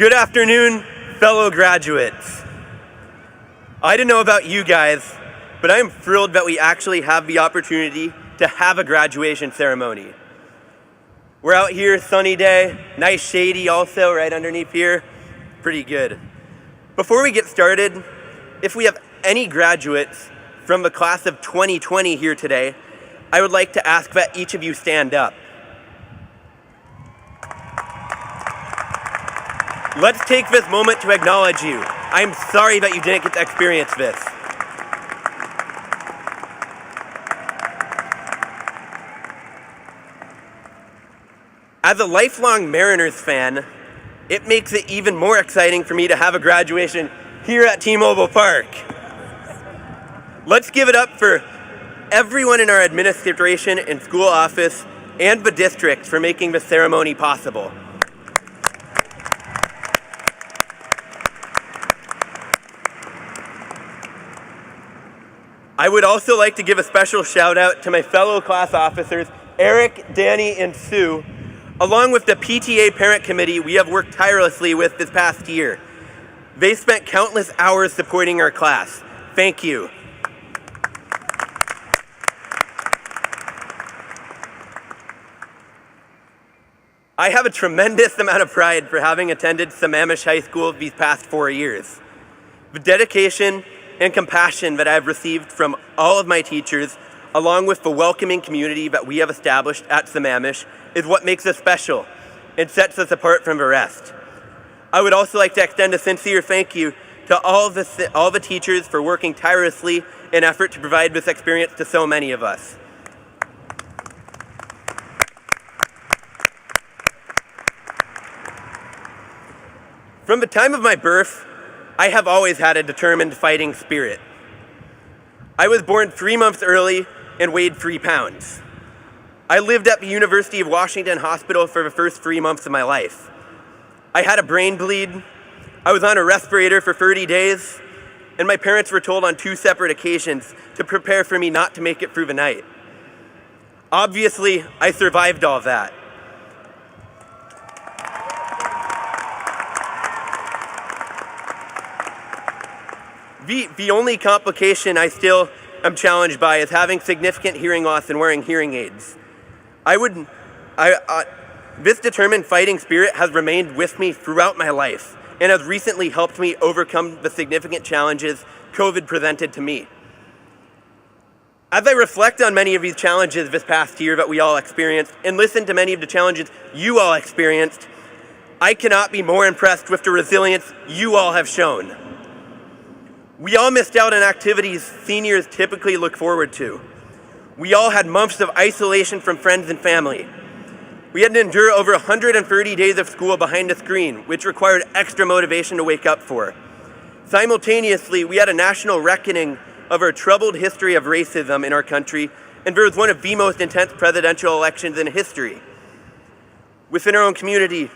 Good afternoon, fellow graduates. I don't know about you guys, but I'm thrilled that we actually have the opportunity to have a graduation ceremony. We're out here, sunny day, nice shady also right underneath here. Pretty good. Before we get started, if we have any graduates from the class of 2020 here today, I would like to ask that each of you stand up. Let's take this moment to acknowledge you. I'm sorry that you didn't get to experience this. As a lifelong Mariners fan, it makes it even more exciting for me to have a graduation here at T-Mobile Park. Let's give it up for everyone in our administration and school office and the district for making this ceremony possible. I would also like to give a special shout out to my fellow class officers, Eric, Danny, and Sue, along with the PTA Parent Committee we have worked tirelessly with this past year. They spent countless hours supporting our class. Thank you. I have a tremendous amount of pride for having attended Sammamish High School these past 4 years. The dedication and compassion that I have received from all of my teachers, along with the welcoming community that we have established at Sammamish, is what makes us special and sets us apart from the rest. I would also like to extend a sincere thank you to all the teachers for working tirelessly in effort to provide this experience to so many of us. From the time of my birth, I have always had a determined fighting spirit. I was born 3 months early and weighed 3 pounds. I lived at the University of Washington Hospital for the first 3 months of my life. I had a brain bleed, I was on a respirator for 30 days, and my parents were told on 2 separate occasions to prepare for me not to make it through the night. Obviously, I survived all that. The only complication I still am challenged by is having significant hearing loss and wearing hearing aids. This determined fighting spirit has remained with me throughout my life and has recently helped me overcome the significant challenges COVID presented to me. As I reflect on many of these challenges this past year that we all experienced and listen to many of the challenges you all experienced, I cannot be more impressed with the resilience you all have shown. We all missed out on activities seniors typically look forward to. We all had months of isolation from friends and family. We had to endure over 130 days of school behind a screen, which required extra motivation to wake up for. Simultaneously, we had a national reckoning of our troubled history of racism in our country, and there was one of the most intense presidential elections in history. Within our own community,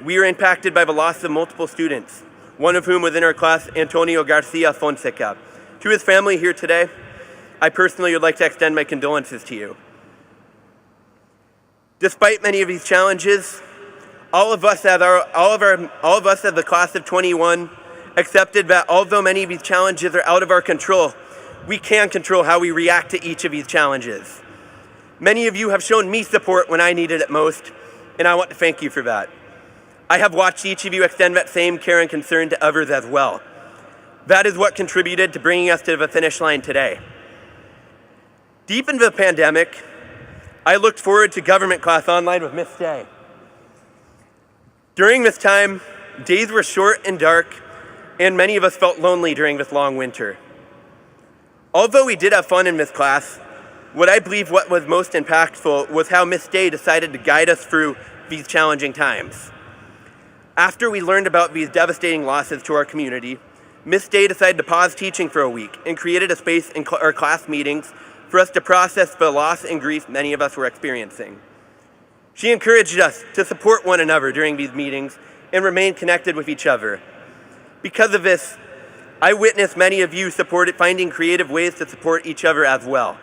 we were impacted by the loss of multiple students, one of whom was in our class, Antonio Garcia Fonseca. To his family here today, I personally would like to extend my condolences to you. Despite many of these challenges, all of us as the class of 21 accepted that although many of these challenges are out of our control, we can control how we react to each of these challenges. Many of you have shown me support when I needed it most, and I want to thank you for that. I have watched each of you extend that same care and concern to others as well. That is what contributed to bringing us to the finish line today. Deep into the pandemic, I looked forward to government class online with Miss Day. During this time, days were short and dark, and many of us felt lonely during this long winter. Although we did have fun in this class, what I believe what was most impactful was how Miss Day decided to guide us through these challenging times. After we learned about these devastating losses to our community, Miss Day decided to pause teaching for a week and created a space in our class meetings for us to process the loss and grief many of us were experiencing. She encouraged us to support one another during these meetings and remain connected with each other. Because of this, I witnessed many of you finding creative ways to support each other as well.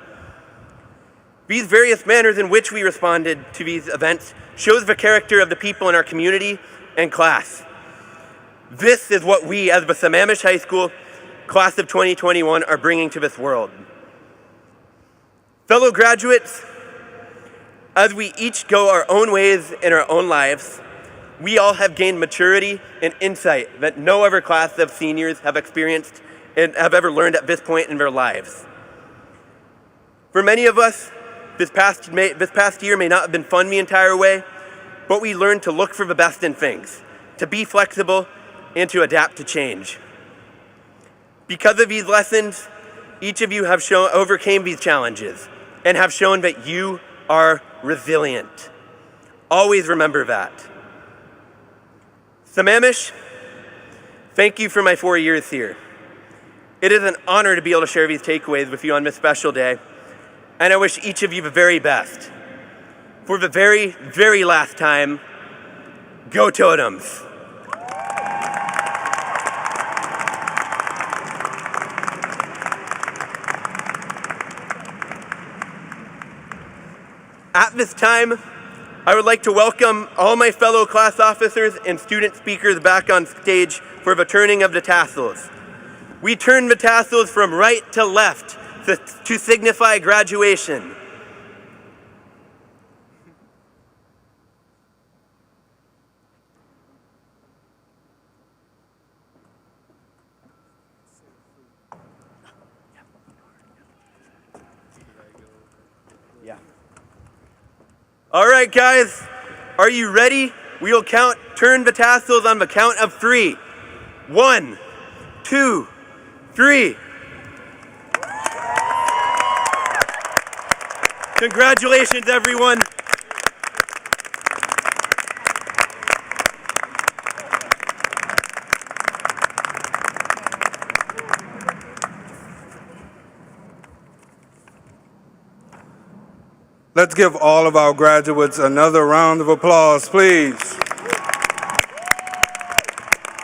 These various manners in which we responded to these events shows the character of the people in our community and class. This is what we as the Sammamish High School class of 2021 are bringing to this world. Fellow graduates, as we each go our own ways in our own lives, we all have gained maturity and insight that no other class of seniors have experienced and have ever learned at this point in their lives. For many of us, this past year may not have been fun the entire way, but we learned to look for the best in things, to be flexible, and to adapt to change. Because of these lessons, each of you have overcame these challenges and have shown that you are resilient. Always remember that. Sammamish, thank you for my 4 years here. It is an honor to be able to share these takeaways with you on this special day, and I wish each of you the very best. For the very, very last time, go Totems! At this time, I would like to welcome all my fellow class officers and student speakers back on stage for the turning of the tassels. We turn the tassels from right to left to signify graduation. Yeah. All right, guys, are you ready? We will turn the tassels on the count of 3. 1, 2, 3. Congratulations, everyone. Let's give all of our graduates another round of applause, please.